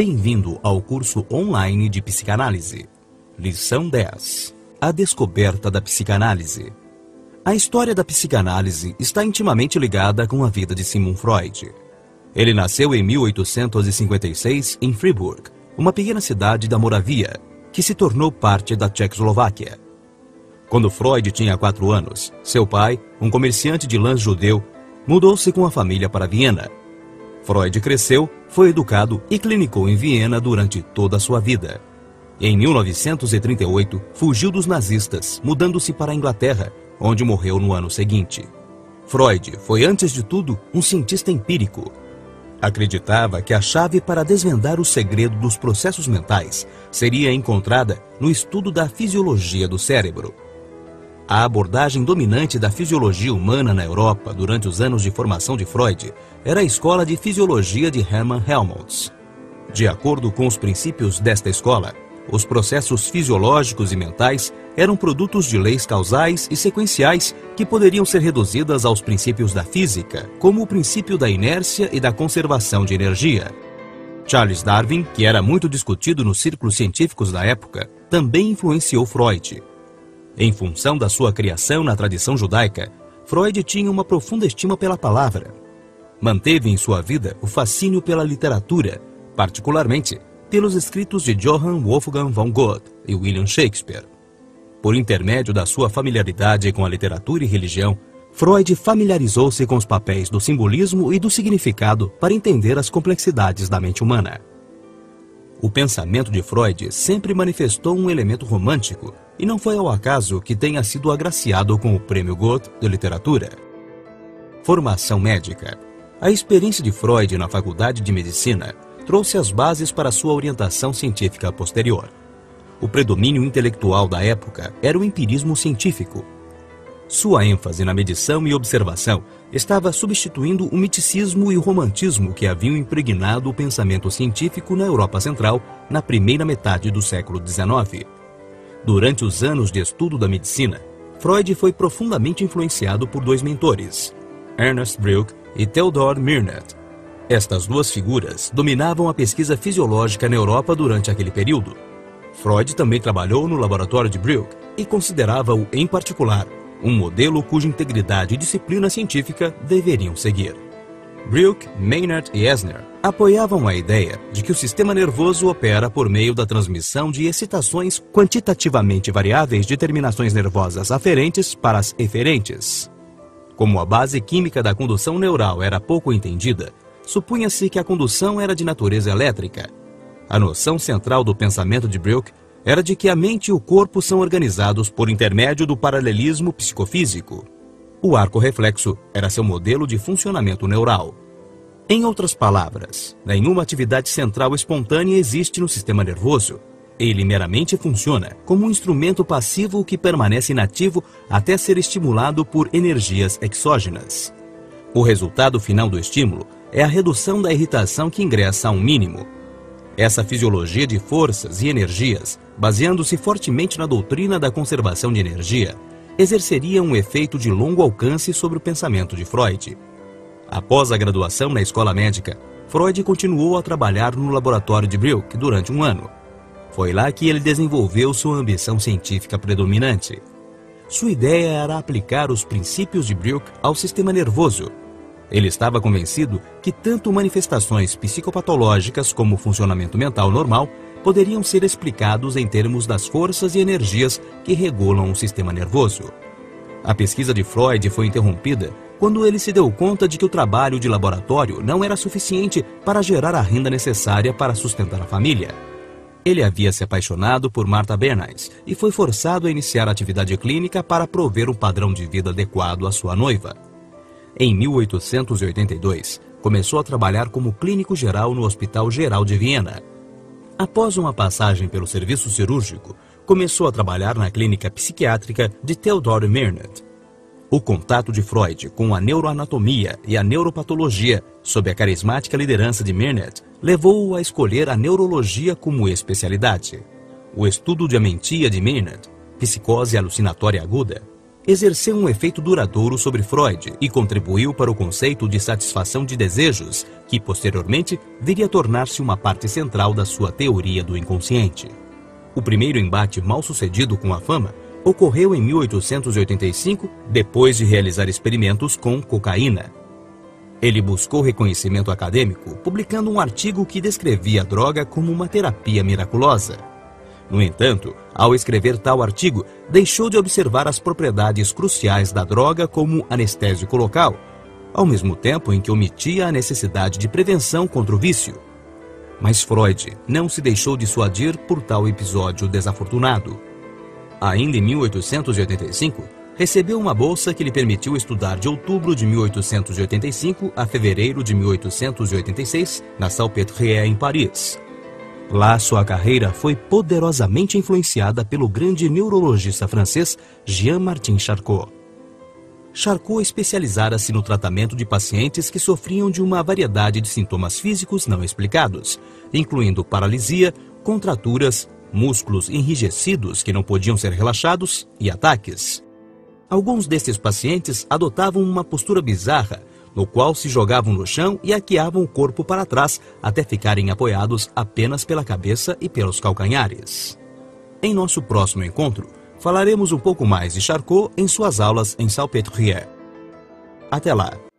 Bem-vindo ao curso online de psicanálise. Lição 10. A descoberta da psicanálise. A história da psicanálise está intimamente ligada com a vida de Sigmund Freud. Ele nasceu em 1856 em Freiburg, uma pequena cidade da Moravia, que se tornou parte da Tchecoslováquia. Quando Freud tinha 4 anos, seu pai, um comerciante de lãs judeu, mudou-se com a família para Viena. Freud cresceu, foi educado e clinicou em Viena durante toda a sua vida. Em 1938, fugiu dos nazistas, mudando-se para a Inglaterra, onde morreu no ano seguinte. Freud foi, antes de tudo, um cientista empírico. Acreditava que a chave para desvendar o segredo dos processos mentais seria encontrada no estudo da fisiologia do cérebro. A abordagem dominante da fisiologia humana na Europa durante os anos de formação de Freud era a escola de fisiologia de Hermann Helmholtz. De acordo com os princípios desta escola, os processos fisiológicos e mentais eram produtos de leis causais e sequenciais que poderiam ser reduzidas aos princípios da física, como o princípio da inércia e da conservação de energia. Charles Darwin, que era muito discutido nos círculos científicos da época, também influenciou Freud. Em função da sua criação na tradição judaica, Freud tinha uma profunda estima pela palavra. Manteve em sua vida o fascínio pela literatura, particularmente pelos escritos de Johann Wolfgang von Goethe e William Shakespeare. Por intermédio da sua familiaridade com a literatura e religião, Freud familiarizou-se com os papéis do simbolismo e do significado para entender as complexidades da mente humana. O pensamento de Freud sempre manifestou um elemento romântico, e não foi ao acaso que tenha sido agraciado com o Prêmio Goethe de Literatura. Formação médica. A experiência de Freud na Faculdade de Medicina trouxe as bases para sua orientação científica posterior. O predomínio intelectual da época era o empirismo científico. Sua ênfase na medição e observação estava substituindo o miticismo e o romantismo que haviam impregnado o pensamento científico na Europa Central na primeira metade do século XIX. Durante os anos de estudo da medicina, Freud foi profundamente influenciado por 2 mentores, Ernest Breuck e Theodor Mirnet. Estas 2 figuras dominavam a pesquisa fisiológica na Europa durante aquele período. Freud também trabalhou no laboratório de Breuck e considerava-o, em particular, um modelo cuja integridade e disciplina científica deveriam seguir. Breuck, Maynard e Esner apoiavam a ideia de que o sistema nervoso opera por meio da transmissão de excitações quantitativamente variáveis de terminações nervosas aferentes para as eferentes. Como a base química da condução neural era pouco entendida, supunha-se que a condução era de natureza elétrica. A noção central do pensamento de Breuck era de que a mente e o corpo são organizados por intermédio do paralelismo psicofísico. O arco reflexo era seu modelo de funcionamento neural. Em outras palavras, nenhuma atividade central espontânea existe no sistema nervoso. Ele meramente funciona como um instrumento passivo que permanece inativo até ser estimulado por energias exógenas. O resultado final do estímulo é a redução da irritação que ingressa a um mínimo. Essa fisiologia de forças e energias, baseando-se fortemente na doutrina da conservação de energia, exerceria um efeito de longo alcance sobre o pensamento de Freud. Após a graduação na escola médica, Freud continuou a trabalhar no laboratório de Breuck durante 1 ano. Foi lá que ele desenvolveu sua ambição científica predominante. Sua ideia era aplicar os princípios de Breuck ao sistema nervoso. Ele estava convencido que tanto manifestações psicopatológicas como o funcionamento mental normal poderiam ser explicados em termos das forças e energias que regulam o sistema nervoso. A pesquisa de Freud foi interrompida quando ele se deu conta de que o trabalho de laboratório não era suficiente para gerar a renda necessária para sustentar a família. Ele havia se apaixonado por Martha Bernays e foi forçado a iniciar a atividade clínica para prover um padrão de vida adequado à sua noiva. Em 1882, começou a trabalhar como clínico geral no Hospital Geral de Viena. Após uma passagem pelo serviço cirúrgico, começou a trabalhar na clínica psiquiátrica de Theodor Mirnet. O contato de Freud com a neuroanatomia e a neuropatologia, sob a carismática liderança de Mirnet, levou-o a escolher a neurologia como especialidade. O estudo de amentia de Mirnet, psicose alucinatória aguda, exerceu um efeito duradouro sobre Freud e contribuiu para o conceito de satisfação de desejos, que posteriormente viria a tornar-se uma parte central da sua teoria do inconsciente. O primeiro embate mal-sucedido com a fama ocorreu em 1885, depois de realizar experimentos com cocaína. Ele buscou reconhecimento acadêmico, publicando um artigo que descrevia a droga como uma terapia miraculosa. No entanto, ao escrever tal artigo, deixou de observar as propriedades cruciais da droga como anestésico local, ao mesmo tempo em que omitia a necessidade de prevenção contra o vício. Mas Freud não se deixou dissuadir por tal episódio desafortunado. Ainda em 1885, recebeu uma bolsa que lhe permitiu estudar de outubro de 1885 a fevereiro de 1886 na Salpêtrière, em Paris. Lá, sua carreira foi poderosamente influenciada pelo grande neurologista francês Jean-Martin Charcot. Charcot especializara-se no tratamento de pacientes que sofriam de uma variedade de sintomas físicos não explicados, incluindo paralisia, contraturas, músculos enrijecidos que não podiam ser relaxados e ataques. Alguns destes pacientes adotavam uma postura bizarra, no qual se jogavam no chão e arqueavam o corpo para trás até ficarem apoiados apenas pela cabeça e pelos calcanhares. Em nosso próximo encontro, falaremos um pouco mais de Charcot em suas aulas em Salpêtrière. Até lá!